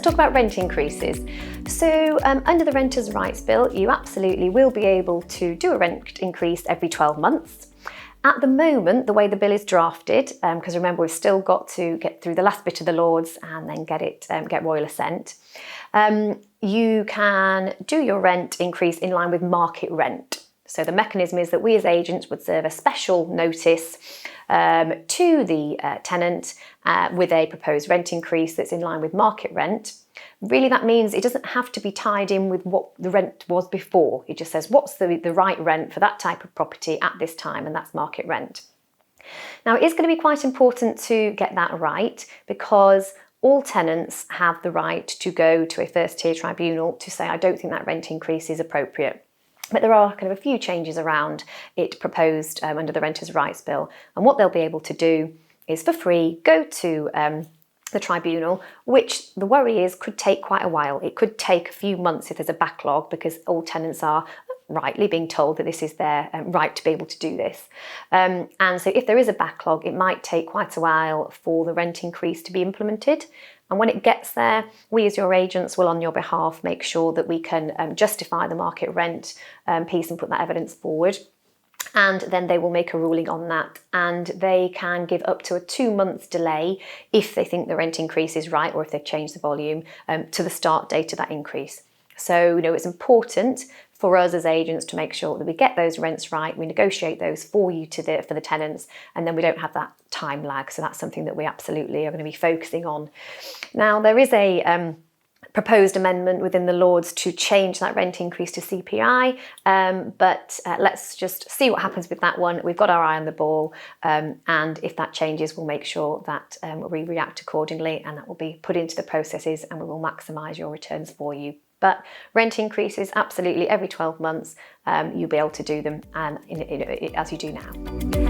talk about rent increases. So under the Renters' Rights Bill, you absolutely will be able to do a rent increase every 12 months. At the moment, the way the bill is drafted, because remember we've still got to get through the last bit of the Lords and then get royal assent, you can do your rent increase in line with market rent. So the mechanism is that we as agents would serve a special notice to the tenant with a proposed rent increase that's in line with market rent. Really, that means it doesn't have to be tied in with what the rent was before. It just says what's the right rent for that type of property at this time, and that's market rent. Now, it is going to be quite important to get that right, because all tenants have the right to go to a first tier tribunal to say, I don't think that rent increase is appropriate. But there are kind of a few changes around it proposed under the Renters' Rights Bill. And what they'll be able to do is, for free, go to the tribunal, which the worry is could take quite a while. It could take a few months if there's a backlog, because all tenants are rightly being told that this is their right to be able to do this. And so if there is a backlog, it might take quite a while for the rent increase to be implemented. And when it gets there, we as your agents will on your behalf make sure that we can justify the market rent piece and put that evidence forward. And then they will make a ruling on that, and they can give up to a 2-month delay if they think the rent increase is right, or if they've changed the volume to the start date of that increase. So, it's important for us as agents to make sure that we get those rents right, we negotiate those for you for the tenants, and then we don't have that time lag. So that's something that we absolutely are going to be focusing on. Now, there is a proposed amendment within the Lords to change that rent increase to CPI, but let's just see what happens with that one. We've got our eye on the ball, and if that changes, we'll make sure that we react accordingly, and that will be put into the processes, and we will maximise your returns for you. But rent increases, absolutely every 12 months, you'll be able to do them as you do now.